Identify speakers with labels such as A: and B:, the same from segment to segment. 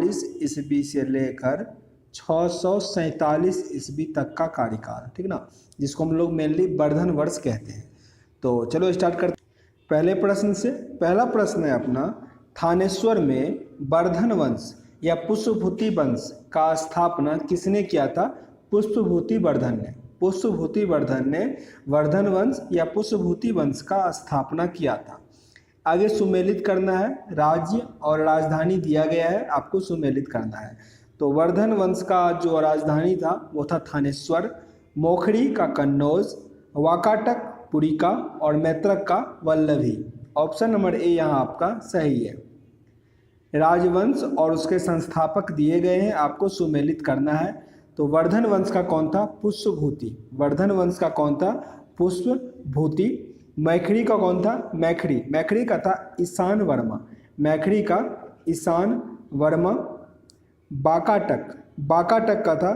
A: ईस्वी से लेकर 647 ईस्वी तक का कार्यकाल, ठीक ना, जिसको हम लोग मेनली वर्धन वर्ष कहते हैं। तो चलो स्टार्ट करते हैं पहले प्रश्न से। पहला प्रश्न है अपना, थानेश्वर में वर्धन वंश या पुष्पभूति वंश का स्थापना किसने किया था? पुष्पभूति वर्धन ने। पुष्पभूति वर्धन ने वर्धन वंश या पुष्पभूति वंश का स्थापना किया था। आगे सुमेलित करना है, राज्य और राजधानी दिया गया है, आपको सुमेलित करना है। तो वर्धन वंश का जो राजधानी था वो था थानेश्वर, मोखरी का कन्नौज, वाकाटक पुरी का और मैत्रक का वल्लभी। ऑप्शन नंबर ए यहाँ आपका सही है। राजवंश और उसके संस्थापक दिए गए हैं, आपको सुमेलित करना है। तो वर्धन वंश का कौन था? पुष्पभूति। वर्धन वंश का कौन था? पुष्पभूति। मैखरी का कौन था? मैखरी। मैखरी का था ईशान वर्मा। मैखरी का ईशान वर्मा। बाकाटक, बाकाटक का था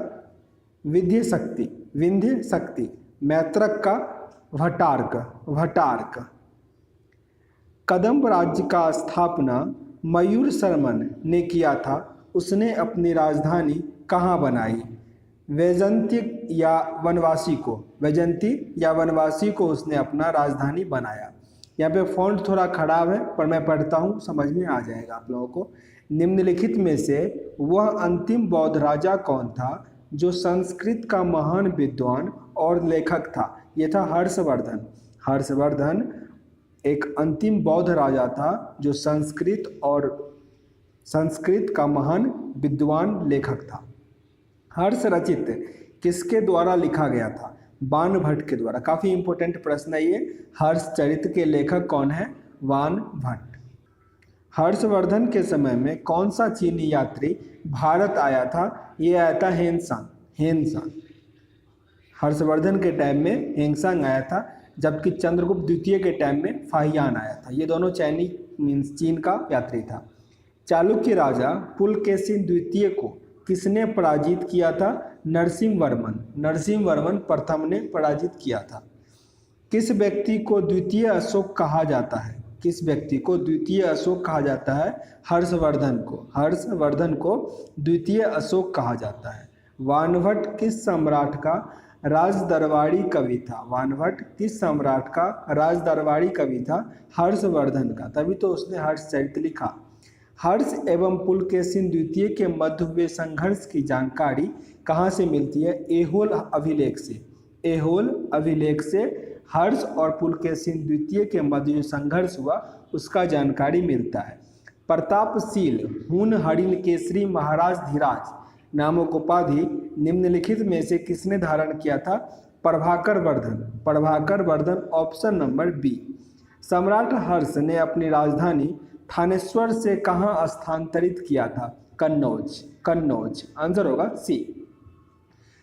A: विंध्य शक्ति, विंध्य शक्ति। मैत्रक का भट्टार्क, भट्टार्क। कदम्ब राज्य का स्थापना मयूर शर्मन ने किया था, उसने अपनी राजधानी कहाँ बनाई? वैजंती या वनवासी को, वैजंती या वनवासी को उसने अपना राजधानी बनाया। यहाँ पे फॉन्ट थोड़ा खराब है पर मैं पढ़ता हूँ, समझ में आ जाएगा आप लोगों को। निम्नलिखित में से वह अंतिम बौद्ध राजा कौन था जो संस्कृत का महान विद्वान और लेखक था? यह था हर्षवर्धन। हर्षवर्धन एक अंतिम बौद्ध राजा था जो संस्कृत का महान विद्वान लेखक था। हर्ष रचित किसके द्वारा लिखा गया था? बाणभट्ट के द्वारा। काफ़ी इंपॉर्टेंट प्रश्न है ये। हर्षचरित के लेखक कौन है? बाणभट्ट। हर्षवर्धन के समय में कौन सा चीनी यात्री भारत आया था? ये आया था हेनसांग। हेनसांग। हर्षवर्धन के टाइम में हेनसांग आया था, जबकि चंद्रगुप्त द्वितीय के टाइम में फाहियान आया था। ये दोनों चीन का यात्री था। चालुक्य राजा पुलकेशिन द्वितीय को किसने पराजित किया था? नरसिंह वर्मन। नरसिंह वर्मन प्रथम ने पराजित किया था। किस व्यक्ति को द्वितीय अशोक कहा जाता है? किस व्यक्ति को द्वितीय अशोक कहा जाता है? हर्षवर्धन को। हर्षवर्धन को द्वितीय अशोक कहा जाता है। बाणभट्ट किस सम्राट का राजदरबारी कवि था? बाणभट्ट किस सम्राट का राजदरबारी कवि था? हर्षवर्धन का, तभी तो उसने हर्षचरित लिखा। हर्ष एवं पुलकेशिन द्वितीय के मध्य हुए संघर्ष की जानकारी कहाँ से मिलती है? ऐहोल अभिलेख से। ऐहोल अभिलेख से हर्ष और पुलकेशिन द्वितीय के मध्य जो संघर्ष हुआ उसका जानकारी मिलता है। प्रतापशील हून हरिण केसरी महाराज धीराज नामक उपाधि निम्नलिखित में से किसने धारण किया था? Prabhakar Vardhan. Prabhakar Vardhan. Option number B. सम्राट हर्ष ने अपनी राजधानी थानेश्वर से कहाँ स्थानांतरित किया था? कन्नौज। कन्नौज। आंसर होगा सी।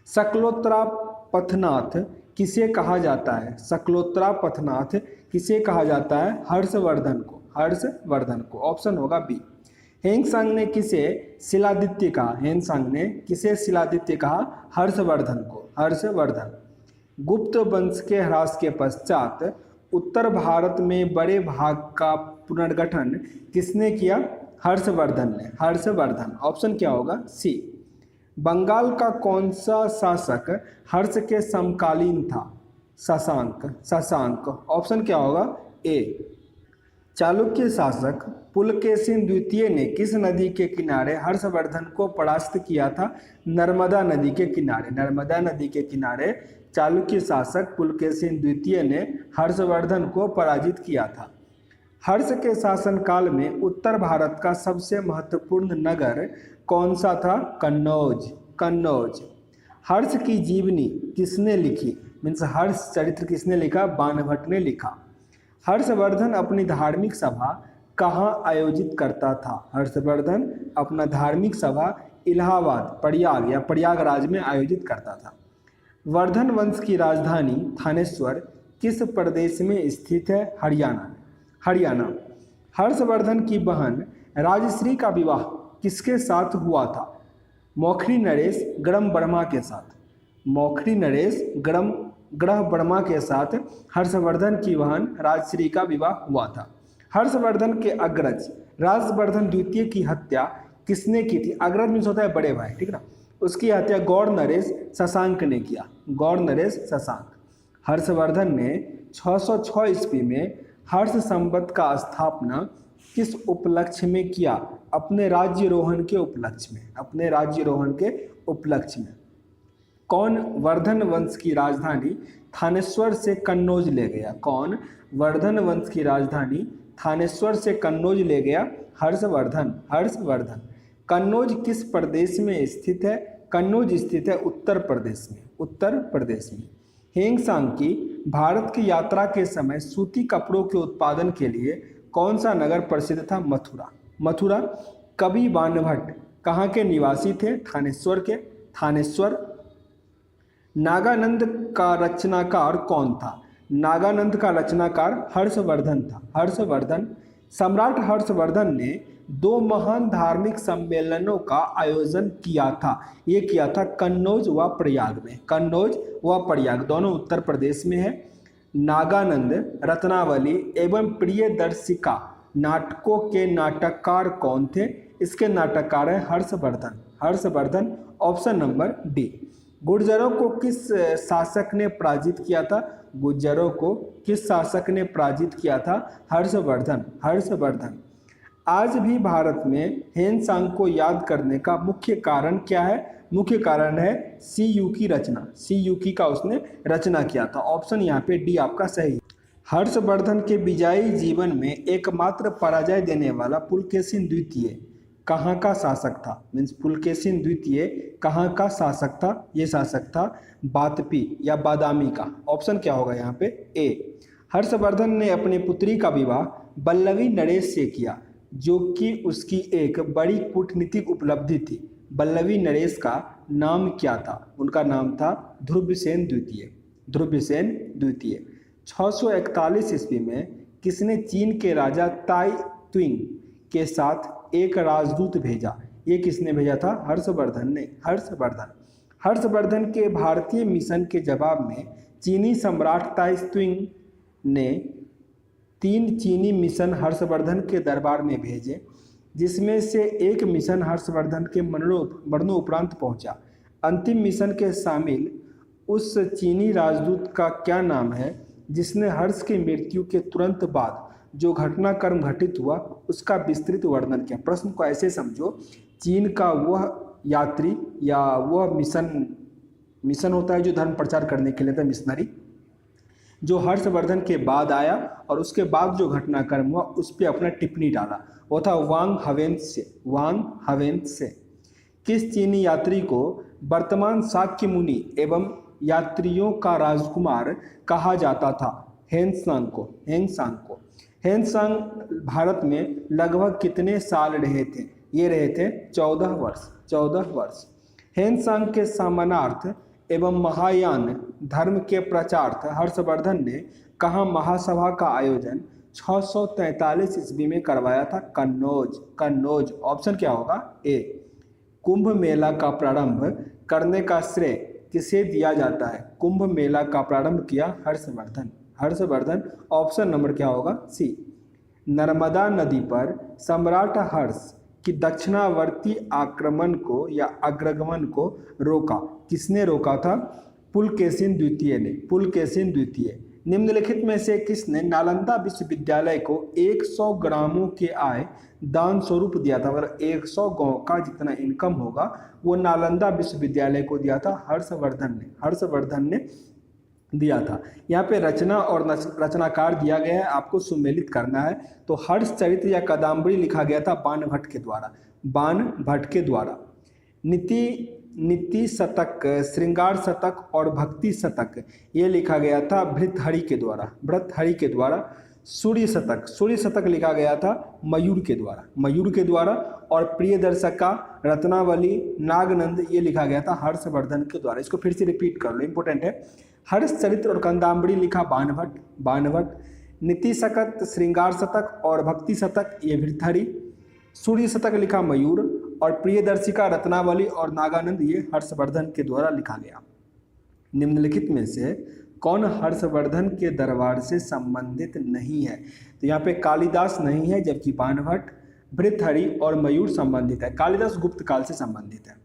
A: शकलोत्रा पथनाथ किसे कहा जाता है? शकलोत्रा पथनाथ किसे कहा जाता है? हर्षवर्धन को। हर्षवर्धन को। ऑप्शन होगा बी। हेनसांग ने किसे शिलादित्य कहा? हेनसांग ने किसे शिलादित्य कहा? हर्षवर्धन को। हर्षवर्धन। गुप्त वंश के ह्रास के पश्चात उत्तर भारत में बड़े भाग का पुनर्गठन किसने किया? हर्षवर्धन ने। हर्षवर्धन। ऑप्शन क्या होगा? सी। बंगाल का कौन सा शासक हर्ष के समकालीन था? शशांक। शशांक। ऑप्शन क्या होगा? ए। चालुक्य शासक पुलकेशिन द्वितीय ने किस नदी के किनारे हर्षवर्धन को परास्त किया था? नर्मदा नदी के किनारे। नर्मदा नदी के किनारे चालुक्य शासक पुलकेशिन द्वितीय ने हर्षवर्धन को पराजित किया था। हर्ष के शासनकाल में उत्तर भारत का सबसे महत्वपूर्ण नगर कौन सा था? कन्नौज। कन्नौज। हर्ष की जीवनी किसने लिखी? मीन्स हर्ष चरित्र किसने लिखा? बाणभट्ट ने लिखा। हर्षवर्धन अपनी धार्मिक सभा कहाँ आयोजित करता था? हर्षवर्धन अपना धार्मिक सभा इलाहाबाद, प्रयाग या प्रयागराज में आयोजित करता था। वर्धन वंश की राजधानी थानेश्वर किस प्रदेश में स्थित है? हरियाणा। हरियाणा। हर्षवर्धन की बहन राजश्री का विवाह किसके साथ हुआ था? मौखरी नरेश ग्रम वर्मा के साथ। मौखरी नरेश ग्रह वर्मा के साथ हर्षवर्धन की बहन राजश्री का विवाह हुआ था। हर्षवर्धन के अग्रज राजवर्धन द्वितीय की हत्या किसने की थी? अग्रज मीन्स होता है बड़े भाई, ठीक ना। उसकी हत्या गौड़ नरेश शशांक ने किया, गौड़ नरेश शशांक। हर्षवर्धन ने 606 ईस्वी में हर्ष संवत का स्थापना किस उपलक्ष्य में किया? अपने राज्यरोहण के उपलक्ष्य में, अपने राज्यरोहण के उपलक्ष्य में। कौन वर्धन वंश की राजधानी थानेश्वर से कन्नौज ले गया? कौन वर्धन वंश की राजधानी थानेश्वर से कन्नौज ले गया? हर्षवर्धन, हर्षवर्धन। कन्नौज किस प्रदेश में स्थित है? कन्नौज स्थित है उत्तर प्रदेश में, उत्तर प्रदेश में। हेंगसांग की भारत की यात्रा के समय सूती कपड़ों के उत्पादन के लिए कौन सा नगर प्रसिद्ध था? मथुरा, मथुरा। कवि बाणभट्ट कहाँ के निवासी थे? थानेश्वर के, थानेश्वर। नागानंद का रचनाकार कौन था? नागानंद का रचनाकार हर्षवर्धन था, हर्षवर्धन। सम्राट हर्षवर्धन ने 2 महान धार्मिक सम्मेलनों का आयोजन किया था। ये किया था कन्नौज व प्रयाग में, कन्नौज व प्रयाग दोनों उत्तर प्रदेश में है। नागानंद, रत्नावली एवं प्रियदर्शिका नाटकों के नाटककार कौन थे? इसके नाटककार हैं Harshvardhan, Harshvardhan. Option number D. गुर्जरों को किस शासक ने पराजित किया था? गुर्जरों को किस शासक ने पराजित किया था? हर्षवर्धन, हर्षवर्धन। आज भी भारत में हेनसांग को याद करने का मुख्य कारण क्या है? मुख्य कारण है सीयू की रचना, सीयू की का उसने रचना किया था। ऑप्शन यहाँ पे डी आपका सही। हर्षवर्धन के विजयी जीवन में एकमात्र पराजय देने वाला पुलकेशिन द्वितीय कहाँ का शासक था? मीन्स पुलकेशिन द्वितीय कहाँ का शासक था? ये शासक था वातपी या बादामी का। ऑप्शन क्या होगा यहाँ पे? ए। हर्षवर्धन ने अपनी पुत्री का विवाह बल्लवी नरेश से किया, जो कि उसकी एक बड़ी कूटनीतिक उपलब्धि थी। बल्लवी नरेश का नाम क्या था? उनका नाम था ध्रुवसेन द्वितीय, ध्रुवसेन द्वितीय। 641 ईस्वी में किसने चीन के राजा ताई तुंग के साथ एक राजदूत भेजा? ये किसने भेजा था? हर्षवर्धन ने, हर्षवर्धन। हर्षवर्धन के भारतीय मिशन के जवाब में चीनी सम्राट ताई तुंग ने 3 चीनी मिशन हर्षवर्धन के दरबार में भेजे, जिसमें से एक मिशन हर्षवर्धन के मरणोपरांत पहुंचा। अंतिम मिशन के शामिल उस चीनी राजदूत का क्या नाम है जिसने हर्ष की मृत्यु के तुरंत बाद जो घटनाक्रम घटित हुआ उसका विस्तृत वर्णन किया? प्रश्न को ऐसे समझो, चीन का वह यात्री या वह मिशन होता है जो धर्म प्रचार करने के लिए था, मिशनरी, जो हर्षवर्धन के बाद आया और उसके बाद जो घटनाक्रम हुआ उस पर अपना टिप्पणी डाला, वो था वांग हवेन से, वांग हवेन से। किस चीनी यात्री को वर्तमान शाक्य मुनि एवं यात्रियों का राजकुमार कहा जाता था? हेनसांग को, हेनसांग को। हेनसांग भारत में लगभग कितने साल रहे थे? ये रहे थे 14 वर्ष, 14 वर्ष। हेनसांग के समानार्थ एवं महायान धर्म के प्रचारार्थ हर्षवर्धन ने कहाँ महासभा का आयोजन 643 ईस्वी में करवाया था? कन्नौज, कन्नौज। ऑप्शन क्या होगा? ए। कुंभ मेला का प्रारंभ करने का श्रेय किसे दिया जाता है? कुंभ मेला का प्रारंभ किया हर्षवर्धन, हर्षवर्धन। ऑप्शन नंबर क्या होगा? सी। नर्मदा नदी पर सम्राट हर्ष कि दक्षिणावर्ती आक्रमण को या अग्रगमन को रोका, किसने रोका था? पुलकेशिन द्वितीय ने, पुलकेशिन द्वितीय। निम्नलिखित में से किसने नालंदा विश्वविद्यालय को 100 ग्रामों के आय दान स्वरूप दिया था? मतलब 100 गांव का जितना इनकम होगा वो नालंदा विश्वविद्यालय को दिया था हर्षवर्धन ने, हर्षवर्धन ने दिया था। यहाँ पे रचना और रचनाकार दिया गया है, आपको सुमेलित करना है। तो हर्षचरित्र या कादम्बरी लिखा गया था बाणभट्ट के द्वारा, बाणभट्ट के द्वारा। नीति शतक, श्रृंगार शतक और भक्ति शतक ये लिखा गया था भर्तृहरि के द्वारा, भर्तृहरि के द्वारा। सूर्य शतक, सूर्य शतक लिखा गया था मयूर के द्वारा, मयूर के द्वारा। और प्रियदर्शिका, रत्नावली, नागनंद ये लिखा गया था हर्षवर्धन के द्वारा। इसको फिर से रिपीट कर लो, इंपॉर्टेंट है। हर्षचरित्र और कादम्बरी लिखा बाणभट्ट, बाणभट्ट। नीति शतक, श्रृंगार शतक और भक्ति शतक ये भर्तृहरि। सूर्य शतक लिखा मयूर और प्रियदर्शिका, रत्नावली और नागानंद ये हर्षवर्धन के द्वारा लिखा गया। निम्नलिखित में से कौन हर्षवर्धन के दरबार से संबंधित नहीं है? तो यहाँ पे कालिदास नहीं है, जबकि बाणभट्ट, भृतहरि और मयूर संबंधित है? कालिदास गुप्त काल से संबंधित है।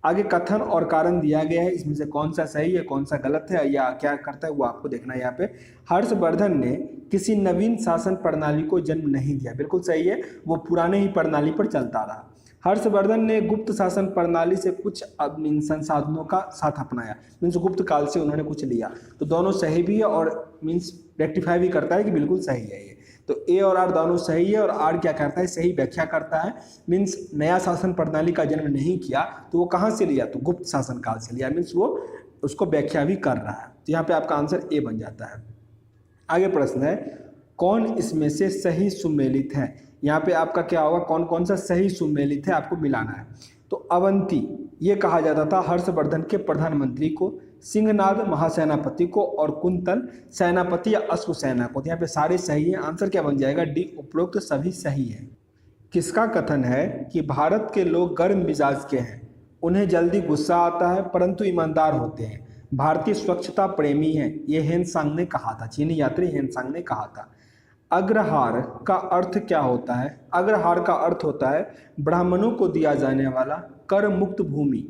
A: आगे कथन और कारण दिया गया है, इसमें से कौन सा सही है कौन सा गलत है या क्या करता है वो आपको देखना है। यहाँ पे हर्षवर्धन ने किसी नवीन शासन प्रणाली को जन्म नहीं दिया, बिल्कुल सही है, वो पुराने ही प्रणाली पर चलता रहा। हर्षवर्धन ने गुप्त शासन प्रणाली से कुछ संसाधनों का साथ अपनाया, मीन्स गुप्त काल से उन्होंने कुछ लिया, तो दोनों सही भी है और मीन्स रेक्टिफाई भी करता है कि बिल्कुल सही है ये। तो ए और आर दोनों सही है और आर क्या करता है, सही व्याख्या करता है, मीन्स नया शासन प्रणाली का जन्म नहीं किया तो वो कहाँ से लिया, तो गुप्त शासन काल से लिया, मीन्स वो उसको व्याख्या भी कर रहा है। तो यहाँ पे आपका आंसर ए बन जाता है। आगे प्रश्न है, कौन इसमें से सही सुमेलित है? यहाँ पे आपका क्या होगा, कौन कौन सा सही सुमेलित है आपको मिलाना है। तो अवंती ये कहा जाता था हर्षवर्धन के प्रधानमंत्री को, सिंहनाद महासेनापति को और कुंतल सेनापति या अश्वसेना को। तो यहाँ पे सारे सही है, आंसर क्या बन जाएगा, डी, उपरोक्त सभी सही है। किसका कथन है कि भारत के लोग गर्म मिजाज के हैं, उन्हें जल्दी गुस्सा आता है परंतु ईमानदार होते हैं, भारतीय स्वच्छता प्रेमी है, ये हेनसांग ने कहा था, चीनी यात्री हेनसांग ने कहा था। अग्रहार का अर्थ क्या होता है? अग्रहार का अर्थ होता है ब्राह्मणों को दिया जाने वाला कर मुक्त भूमि,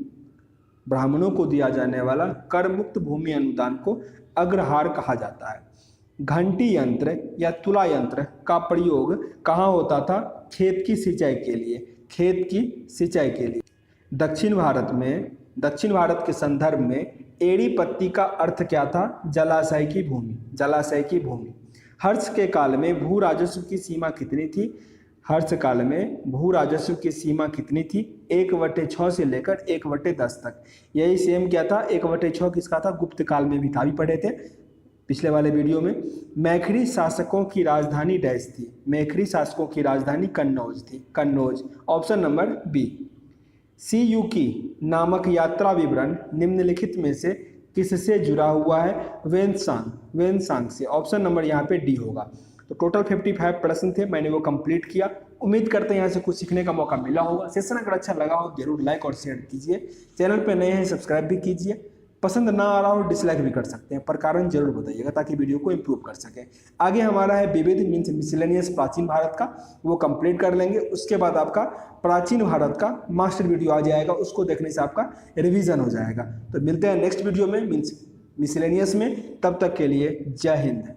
A: ब्राह्मणों को दिया जाने वाला कर मुक्त भूमि अनुदान को अग्रहार कहा जाता है। घंटी यंत्र या तुला यंत्र का प्रयोग कहाँ होता था? खेत की सिंचाई के लिए, खेत की सिंचाई के लिए। दक्षिण भारत के संदर्भ में एड़ी पत्ती का अर्थ क्या था? जलाशय की भूमि, जलाशय की भूमि। हर्ष के काल में भू राजस्व की सीमा कितनी थी? हर्ष काल में भू राजस्व की सीमा कितनी थी? 1/6 से लेकर 1/10 तक। यही सेम क्या था, 1/6 किसका था? गुप्त काल में भी था, भी पढ़े थे पिछले वाले वीडियो में। मैखरी शासकों की राजधानी डैश थी? मैखरी शासकों की राजधानी कन्नौज थी, कन्नौज। Option number B. सीयूकी नामक यात्रा विवरण निम्नलिखित में से किससे जुड़ा हुआ है? वेनसांग से। ऑप्शन नंबर यहाँ पे डी होगा। तो टोटल 55 प्रश्न थे, मैंने वो कंप्लीट किया। उम्मीद करते हैं यहाँ से कुछ सीखने का मौका मिला होगा। सेशन अगर अच्छा लगा हो जरूर लाइक और शेयर कीजिए, चैनल पे नए हैं सब्सक्राइब भी कीजिए। पसंद ना आ रहा हो डिसलाइक भी कर सकते हैं, पर कारण जरूर बताइएगा ताकि वीडियो को इम्प्रूव कर सकें। आगे हमारा है विविध मीन्स मिसलेनियस प्राचीन भारत का, वो कंप्लीट कर लेंगे। उसके बाद आपका प्राचीन भारत का मास्टर वीडियो आ जाएगा, उसको देखने से आपका रिवीजन हो जाएगा। तो मिलते हैं नेक्स्ट वीडियो में मीन्स मिसलेनियस में, तब तक के लिए जय हिंद।